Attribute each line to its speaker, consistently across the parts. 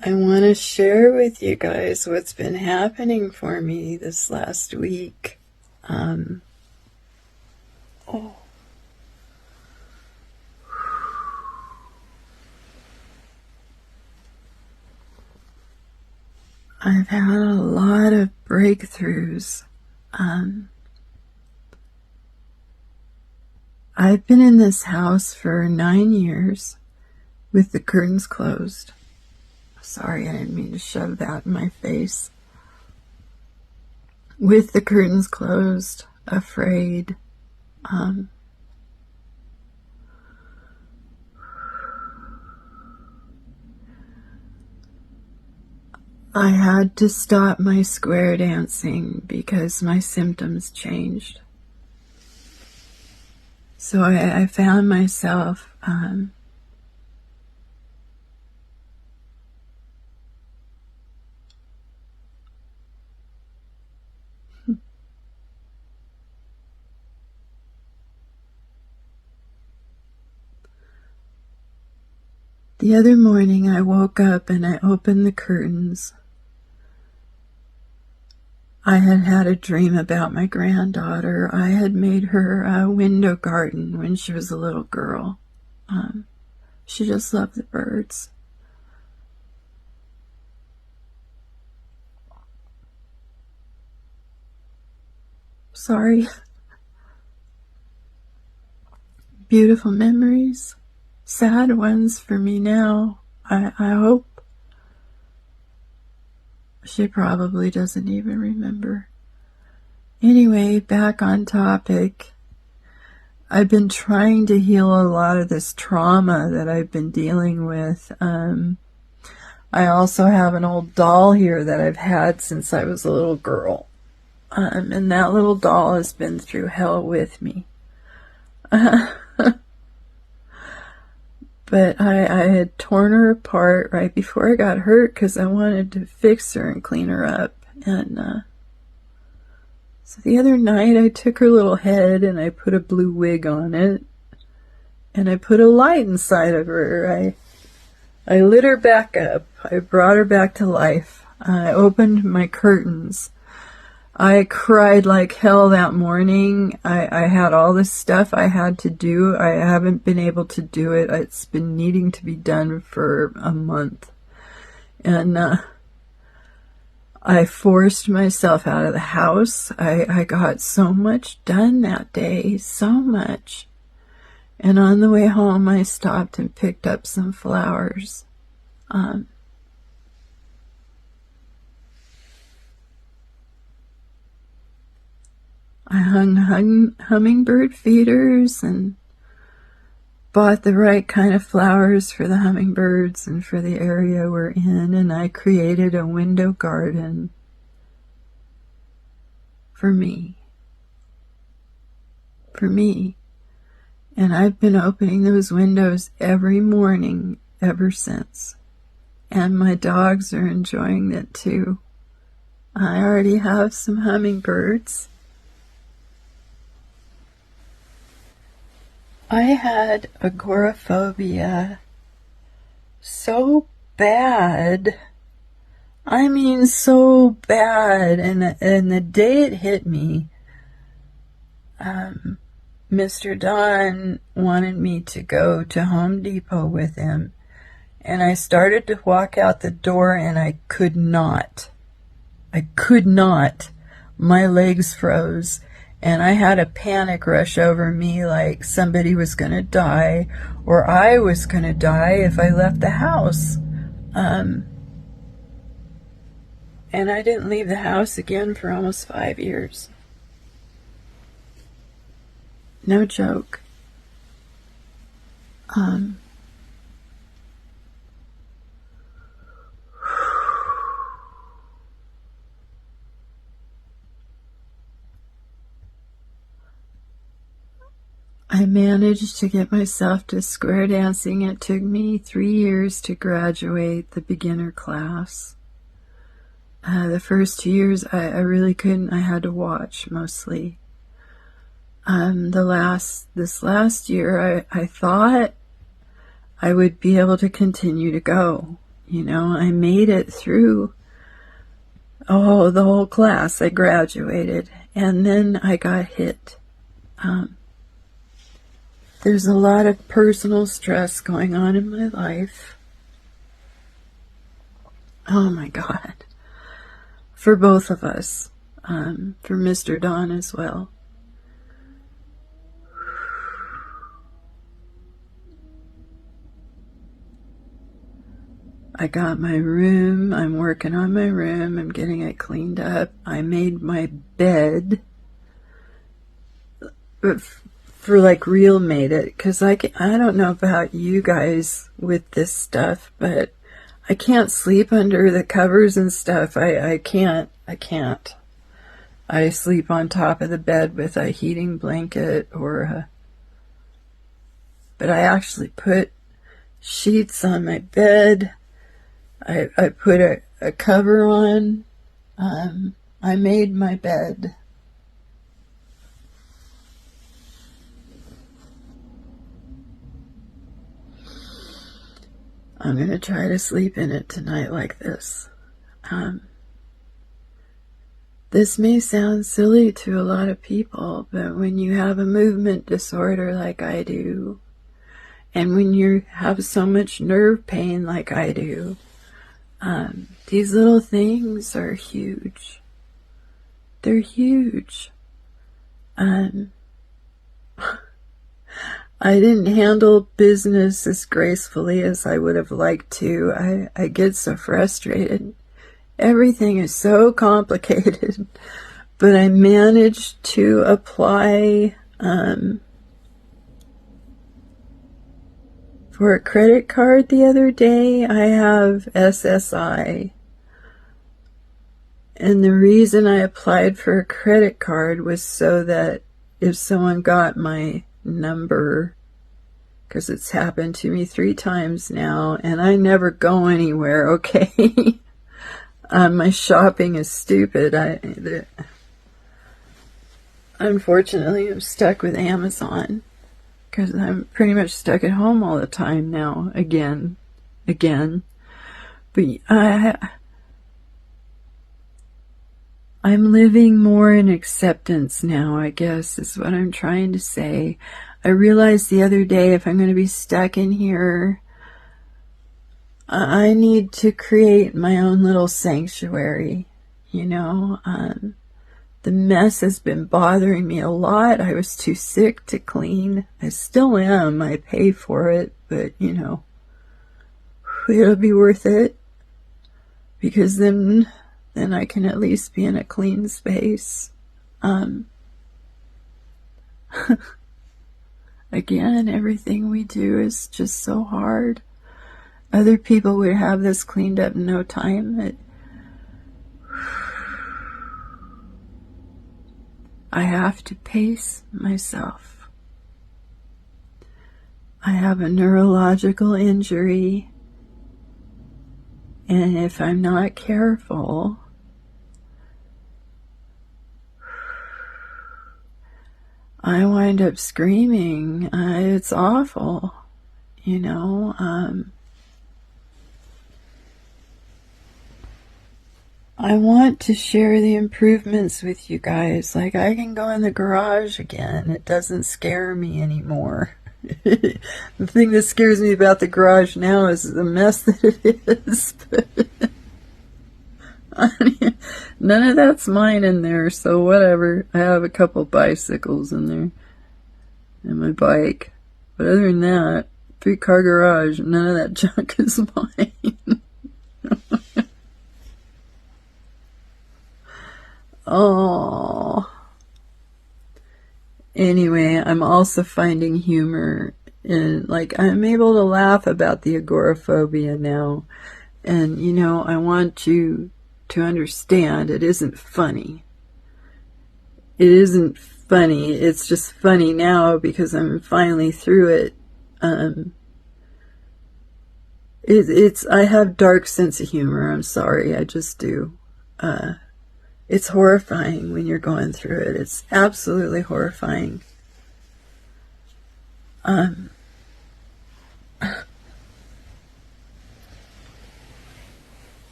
Speaker 1: I want to share with you guys what's been happening for me this last week. Oh. I've had a lot of breakthroughs. I've been in this house for 9 years with the curtains closed. Sorry, I didn't mean to shove that in my face. With the curtains closed, afraid. I had to stop my square dancing because my symptoms changed. So I found myself the other morning I woke up and I opened the curtains. I had had a dream about my granddaughter. I had made her a window garden when she was a little girl. She just loved the birds. Sorry. Beautiful memories. Sad ones for me now. I hope. She probably doesn't even remember. Anyway, back on topic. I've been trying to heal a lot of this trauma that I've been dealing with. I also have an old doll here that I've had since I was a little girl. And that little doll has been through hell with me. But I had torn her apart right before I got hurt because I wanted to fix her and clean her up. And so the other night I took her little head and I put a blue wig on it. And I put a light inside of her. I lit her back up. I brought her back to life. I opened my curtains. I cried like hell that morning. I had all this stuff I had to do. I haven't been able to do it. It's been needing to be done for a month. And I forced myself out of the house. I got so much done that day, so much. And on the way home, I stopped and picked up some flowers. I hung hummingbird feeders and bought the right kind of flowers for the hummingbirds and for the area we're in, and I created a window garden for me. For me. And I've been opening those windows every morning ever since. And my dogs are enjoying it too. I already have some hummingbirds. I had agoraphobia so bad. I mean, so bad. And the day it hit me, Mr. Don wanted me to go to Home Depot with him. And I started to walk out the door and I could not. My legs froze. And I had a panic rush over me like somebody was going to die or I was going to die if I left the house. And I didn't leave the house again for almost 5 years. No joke. I managed to get myself to square dancing. It took me 3 years to graduate the beginner class. The first 2 years I really couldn't. I had to watch mostly. This last year I thought I would be able to continue to go. You know, I made it through the whole class. I graduated, and then I got hit. There's a lot of personal stress going on in my life. Oh my God. For both of us. For Mr. Don as well. I got my room. I'm working on my room. I'm getting it cleaned up. I made my bed. For like real made it. Because I don't know about you guys with this stuff, but I can't sleep under the covers and stuff. I can't. I sleep on top of the bed with a heating blanket but I actually put sheets on my bed. I put a cover on. I made my bed. I'm going to try to sleep in it tonight like this. This may sound silly to a lot of people, but when you have a movement disorder like I do, and when you have so much nerve pain like I do, these little things are huge. They're huge. I didn't handle business as gracefully as I would have liked to. I get so frustrated. Everything is so complicated. But I managed to apply for a credit card the other day. I have SSI. And the reason I applied for a credit card was so that if someone got my number, because it's happened to me 3 times now, and I never go anywhere, okay? My shopping is stupid. Unfortunately, I'm stuck with Amazon, because I'm pretty much stuck at home all the time now, again. But I'm living more in acceptance now, I guess, is what I'm trying to say. I realized the other day, if I'm going to be stuck in here, I need to create my own little sanctuary, you know. The mess has been bothering me a lot. I was too sick to clean. I still am. I pay for it, but, you know, it'll be worth it, because then I can at least be in a clean space. Again, everything we do is just so hard. Other people would have this cleaned up in no time. I have to pace myself. I have a neurological injury, and if I'm not careful, I wind up screaming. It's awful, you know. I want to share the improvements with you guys. Like, I can go in the garage again. It doesn't scare me anymore. The thing that scares me about the garage now is the mess that it is. None of that's mine in there, so whatever. I have a couple bicycles in there and my bike. But other than that, 3-car garage, none of that junk is mine. Oh. Anyway, I'm also finding humor in, like, I'm able to laugh about the agoraphobia now. And, you know, I want you to understand it isn't funny. It isn't funny. It's just funny now because I'm finally through it. I have dark sense of humor. I'm sorry. I just do. It's horrifying when you're going through it. It's absolutely horrifying.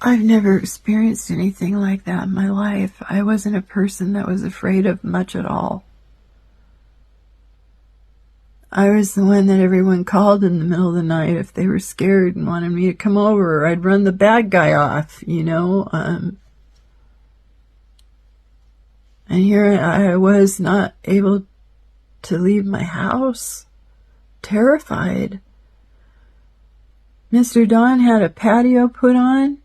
Speaker 1: I've never experienced anything like that in my life. I wasn't a person that was afraid of much at all. I was the one that everyone called in the middle of the night if they were scared and wanted me to come over, or I'd run the bad guy off, you know. And here I was, not able to leave my house, terrified. Mr. Don had a patio put on,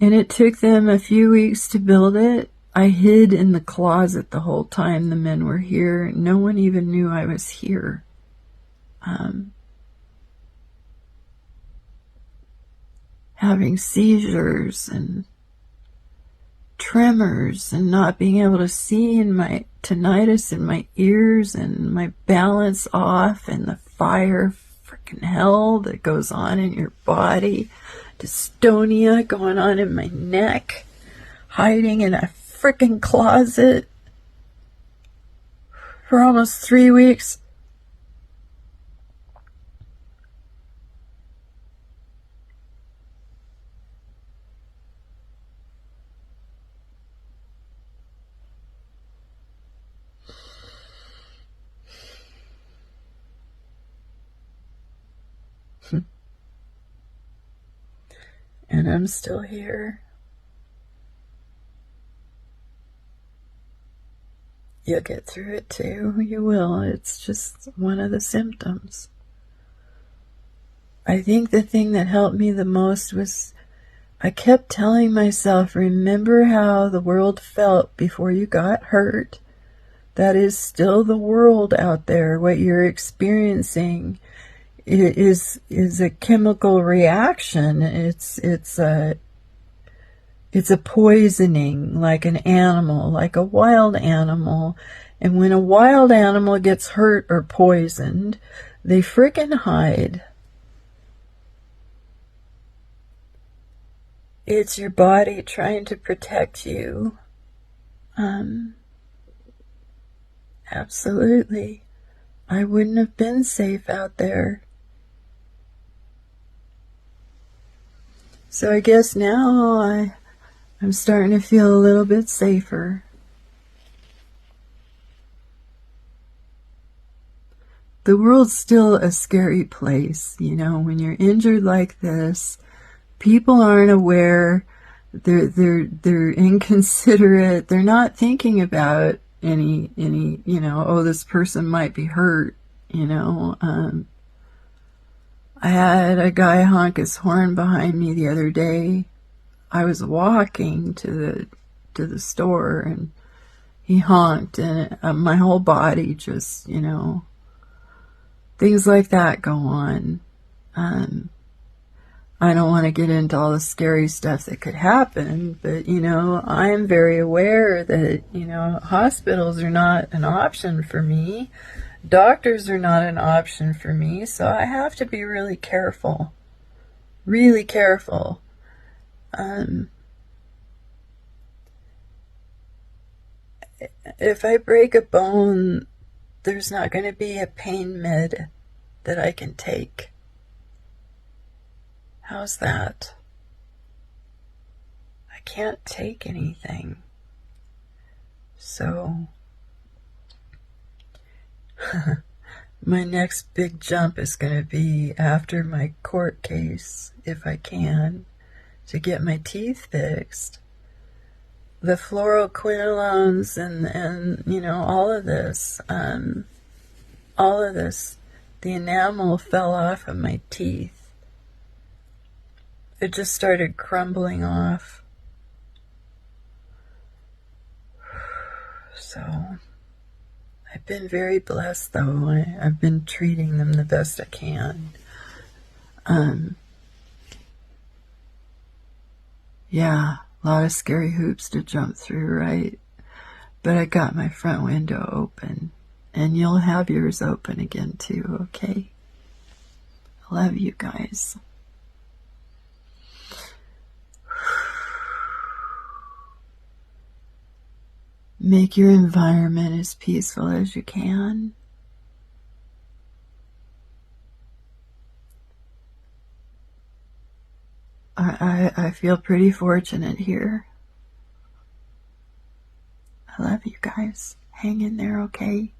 Speaker 1: and it took them a few weeks to build it. I hid in the closet the whole time the men were here. No one even knew I was here. Having seizures and tremors and not being able to see, and my tinnitus in my ears and my balance off, and the fire freaking hell that goes on in your body, dystonia going on in my neck, hiding in a freaking closet for almost 3 weeks. And I'm still here. You'll get through it too. You will. It's just one of the symptoms. I think the thing that helped me the most was I kept telling myself, remember how the world felt before you got hurt. That is still the world out there. What you're experiencing is a chemical reaction. It's a poisoning, like an animal, like a wild animal. And when a wild animal gets hurt or poisoned, they frickin' hide. It's your body trying to protect you. Absolutely. I wouldn't have been safe out there. So I guess now I'm starting to feel a little bit safer. The world's still a scary place, you know, when you're injured like this. People aren't aware. They're inconsiderate. They're not thinking about any, you know, oh, this person might be hurt, you know. I had a guy honk his horn behind me the other day. I was walking to the store, and he honked, and my whole body just, you know, things like that go on. I don't want to get into all the scary stuff that could happen, but, you know, I am very aware that, you know, hospitals are not an option for me. Doctors are not an option for me, so I have to be really careful. Really careful. If I break a bone, there's not going to be a pain med that I can take. How's that? I can't take anything. So, my next big jump is going to be after my court case, if I can, to get my teeth fixed. The fluoroquinolones and you know, all of this, the enamel fell off of my teeth. It just started crumbling off. So, I've been very blessed, though. I've been treating them the best I can. Yeah, a lot of scary hoops to jump through, right? But I got my front window open, and you'll have yours open again too, okay? I love you guys. Make your environment as peaceful as you can. I feel pretty fortunate here. I love you guys. Hang in there, okay?